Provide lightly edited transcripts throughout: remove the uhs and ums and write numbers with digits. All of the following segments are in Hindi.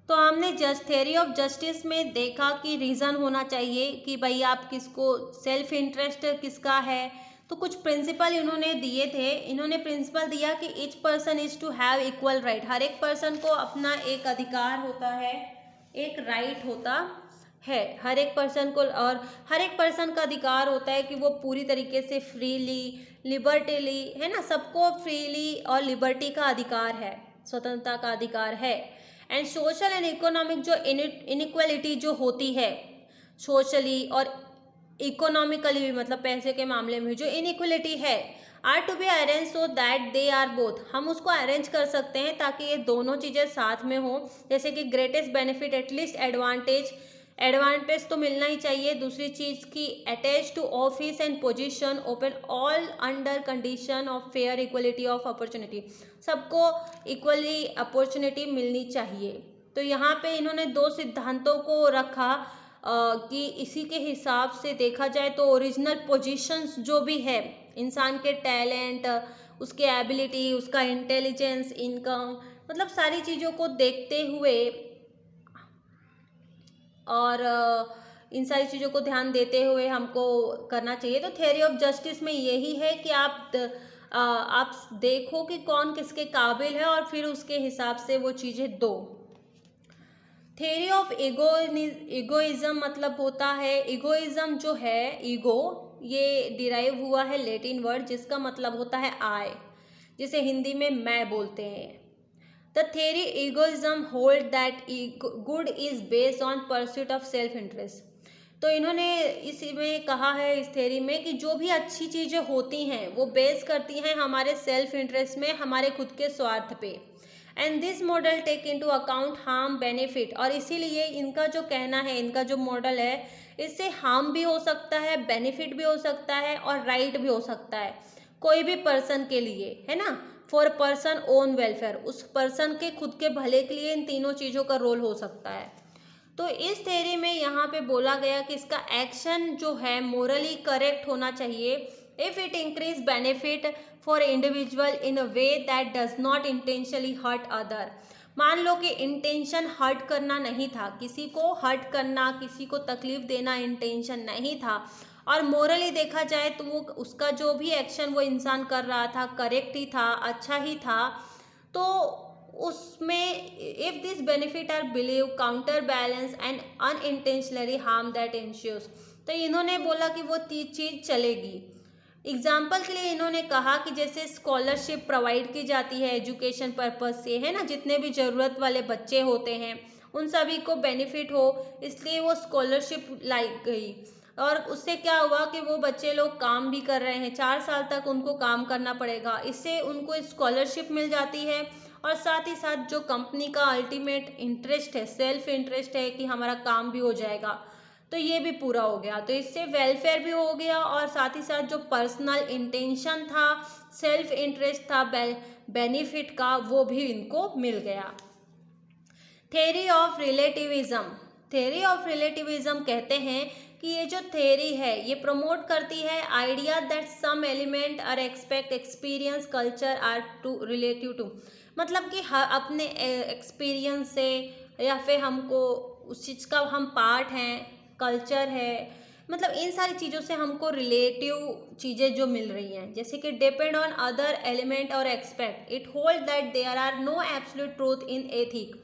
तो हमने जस्ट थ्योरी ऑफ जस्टिस में देखा कि रीज़न होना चाहिए कि भाई आप किसको, सेल्फ इंटरेस्ट किसका है। तो कुछ प्रिंसिपल इन्होंने दिए थे। इन्होंने प्रिंसिपल दिया कि each person is to have equal right, हर एक पर्सन को अपना एक अधिकार होता है, एक राइट होता है हर एक पर्सन को, और हर एक पर्सन का अधिकार होता है कि वो पूरी तरीके से फ्रीली, लिबर्टीली, है ना, सबको फ्रीली और लिबर्टी का अधिकार है, स्वतंत्रता का अधिकार है। एंड सोशल एंड इकोनॉमिक जो इनइक्वालिटी जो होती है सोशली और इकोनॉमिकली भी, मतलब पैसे के मामले में जो इनइक्वालिटी है, are to be arrange so that they are both, हम उसको अरेंज कर सकते हैं ताकि ये दोनों चीज़ें साथ में हो। जैसे कि greatest benefit, at least advantage, advantage तो मिलना ही चाहिए। दूसरी चीज़ की attach to office and position open all under condition of fair equality of opportunity, सबको इक्वली अपॉर्चुनिटी मिलनी चाहिए। तो यहाँ पे इन्होंने दो सिद्धांतों को रखा कि इसी के हिसाब से देखा जाए तो ओरिजिनल पोजीशंस जो भी है, इंसान के टैलेंट, उसके एबिलिटी, उसका इंटेलिजेंस, इनकम, मतलब सारी चीज़ों को देखते हुए और इन सारी चीज़ों को ध्यान देते हुए हमको करना चाहिए। तो थ्योरी ऑफ जस्टिस में यही है कि आप देखो कि कौन किसके काबिल है और फिर उसके हिसाब से वो चीज़ें दो। थ्योरी ऑफ ईगोइज्म मतलब होता है, ईगोइज्म जो है, ईगो ये डिराइव हुआ है लैटिन वर्ड जिसका मतलब होता है आई, जिसे हिंदी में मैं बोलते हैं। The theory egoism hold that good is based on pursuit of self interest। तो इन्होंने इसमें कहा है इस थ्योरी में कि जो भी अच्छी चीज़ें होती हैं वो बेस करती हैं हमारे सेल्फ इंटरेस्ट में, हमारे खुद के स्वार्थ पे। And this model take into account harm benefit, और इसीलिए इनका जो कहना है, इनका जो मॉडल है, इससे हार्म भी हो सकता है, बेनिफिट भी हो सकता है और राइट भी हो सकता है कोई भी पर्सन के लिए, है ना, फॉर पर्सन ओन वेलफेयर, उस पर्सन के खुद के भले के लिए इन तीनों चीज़ों का रोल हो सकता है। तो इस थ्योरी में यहाँ पे बोला गया कि इसका एक्शन जो है मोरली करेक्ट होना चाहिए if it increase benefit for individual in a way that does not intentionally hurt other. मान लो कि इंटेंशन हर्ट करना नहीं था, किसी को हर्ट करना, किसी को तकलीफ देना इंटेंशन नहीं था, और मोरली देखा जाए तो वो उसका जो भी एक्शन वो इंसान कर रहा था करेक्ट ही था, अच्छा ही था। तो उसमें if this benefit are believe counter balance and unintentionally harm that ensures, तो इन्होंने बोला कि वो चीज़ चलेगी। एग्जाम्पल के लिए इन्होंने कहा कि जैसे स्कॉलरशिप प्रोवाइड की जाती है एजुकेशन पर्पज से, है ना, जितने भी ज़रूरत वाले बच्चे होते हैं उन सभी को बेनिफिट हो, इसलिए वो स्कॉलरशिप लाई गई। और उससे क्या हुआ कि वो बच्चे लोग काम भी कर रहे हैं, 4 साल तक उनको काम करना पड़ेगा, इससे उनको स्कॉलरशिप मिल जाती है। और साथ ही साथ जो कंपनी का अल्टीमेट इंटरेस्ट है, सेल्फ इंटरेस्ट है कि हमारा काम भी हो जाएगा, तो ये भी पूरा हो गया। तो इससे वेलफेयर भी हो गया और साथ ही साथ जो पर्सनल इंटेंशन था, सेल्फ इंटरेस्ट था बेनिफिट का, वो भी इनको मिल गया। Theory of relativism, theory of relativism कहते हैं कि ये जो थ्योरी है ये प्रमोट करती है idea that some element are expect experience culture are to relative to, मतलब कि अपने एक्सपीरियंस से या फिर हमको उस चीज़ का हम पार्ट हैं, कल्चर है, मतलब इन सारी चीज़ों से हमको रिलेटिव चीज़ें जो मिल रही हैं, जैसे कि डिपेंड ऑन अदर एलिमेंट और expect, it hold that there are no absolute truth in ethic,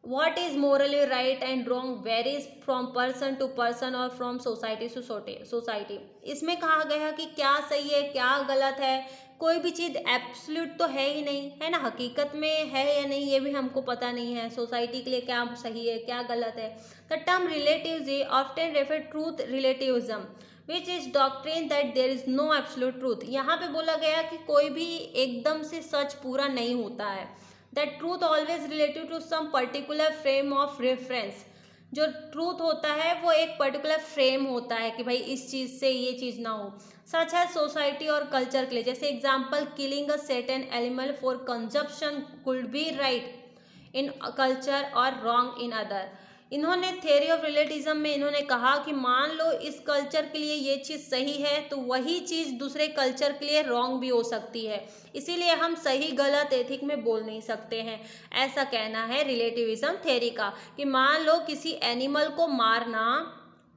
what is morally right and wrong varies from person to person और from society to society। इसमें कहा गया कि क्या सही है क्या गलत है, कोई भी चीज़ एब्सोल्यूट तो है ही नहीं, है ना, हकीकत में है या नहीं ये भी हमको पता नहीं है, सोसाइटी के लिए क्या सही है क्या गलत है। The term relatives often refer truth relativism which is doctrine that there is no absolute truth. यहाँ पे बोला गया कि कोई भी एकदम से सच पूरा नहीं होता है, that truth always relative to some particular frame of reference, जो ट्रूथ होता है वो एक पर्टिकुलर फ्रेम होता है कि भाई इस चीज़ से ये चीज़ ना हो, सच है सोसाइटी और कल्चर के लिए। जैसे example, killing a certain animal for consumption could be right in culture और रॉन्ग इन अदर। इन्होंने थ्योरी ऑफ रिलेटिविज्म में इन्होंने कहा कि मान लो इस कल्चर के लिए ये चीज़ सही है तो वही चीज़ दूसरे कल्चर के लिए रॉन्ग भी हो सकती है, इसीलिए हम सही गलत एथिक में बोल नहीं सकते हैं। ऐसा कहना है रिलेटिविज्म थ्योरी का कि मान लो किसी एनिमल को मारना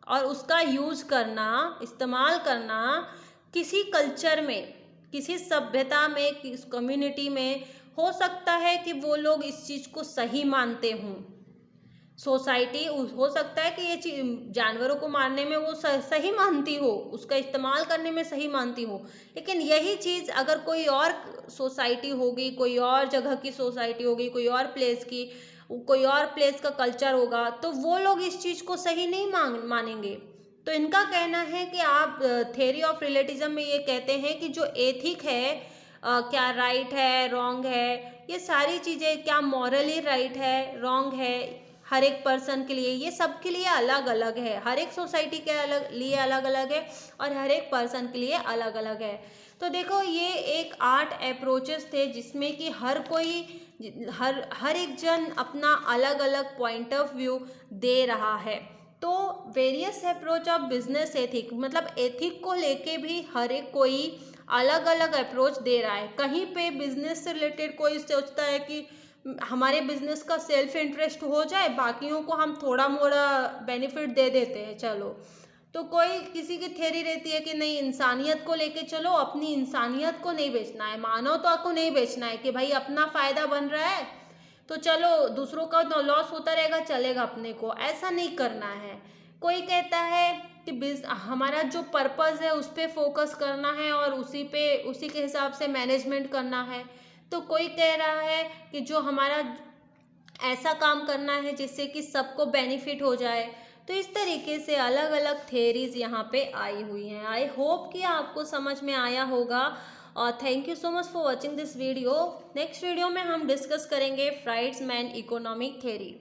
और उसका यूज करना, इस्तेमाल करना किसी कल्चर में, किसी सभ्यता में, किस कम्युनिटी में हो सकता है कि वो लोग इस चीज़ को सही मानते हों। सोसाइटी हो सकता है कि ये चीज जानवरों को मारने में वो सही मानती हो, उसका इस्तेमाल करने में सही मानती हो, लेकिन यही चीज़ अगर कोई और सोसाइटी होगी, कोई और जगह की सोसाइटी होगी, कोई और प्लेस की, कोई और प्लेस का कल्चर होगा, तो वो लोग इस चीज़ को सही नहीं मानेंगे। तो इनका कहना है कि आप थ्योरी ऑफ रिलेटिविज्म में ये कहते हैं कि जो एथिक है, क्या राइट है, रॉन्ग है, ये सारी चीज़ें क्या मॉरली राइट है, रॉन्ग है, हर एक पर्सन के लिए, ये सब के लिए अलग अलग है, हर एक सोसाइटी के लिए अलग अलग है और हर एक पर्सन के लिए अलग अलग है। तो देखो ये एक 8 अप्रोचेस थे जिसमें कि हर कोई हर एक जन अपना अलग अलग पॉइंट ऑफ व्यू दे रहा है। तो various approach of business ethic, मतलब एथिक को लेके भी हर एक कोई अलग अलग अप्रोच दे रहा है। कहीं पे बिजनेस से रिलेटेड कोई सोचता है कि हमारे बिजनेस का सेल्फ इंटरेस्ट हो जाए, बाकियों को हम थोड़ा मोड़ा बेनिफिट दे देते हैं चलो। तो कोई किसी की थ्योरी रहती है कि नहीं, इंसानियत को लेके चलो, अपनी इंसानियत को नहीं बेचना है, मानवता को नहीं बेचना है कि भाई अपना फायदा बन रहा है तो चलो दूसरों का लॉस होता रहेगा, चलेगा, अपने को ऐसा नहीं करना है। कोई कहता है कि हमारा जो पर्पस है उस पर फोकस करना है और उसी के हिसाब से मैनेजमेंट करना है। तो कोई कह रहा है कि जो हमारा ऐसा काम करना है जिससे कि सबको बेनिफिट हो जाए। तो इस तरीके से अलग अलग थेरीज यहाँ पे आई हुई हैं। आई होप कि आपको समझ में आया होगा और thank you so much for watching this video. Next video में हम डिस्कस करेंगे फ्राइड्समैन इकोनॉमिक थ्योरी।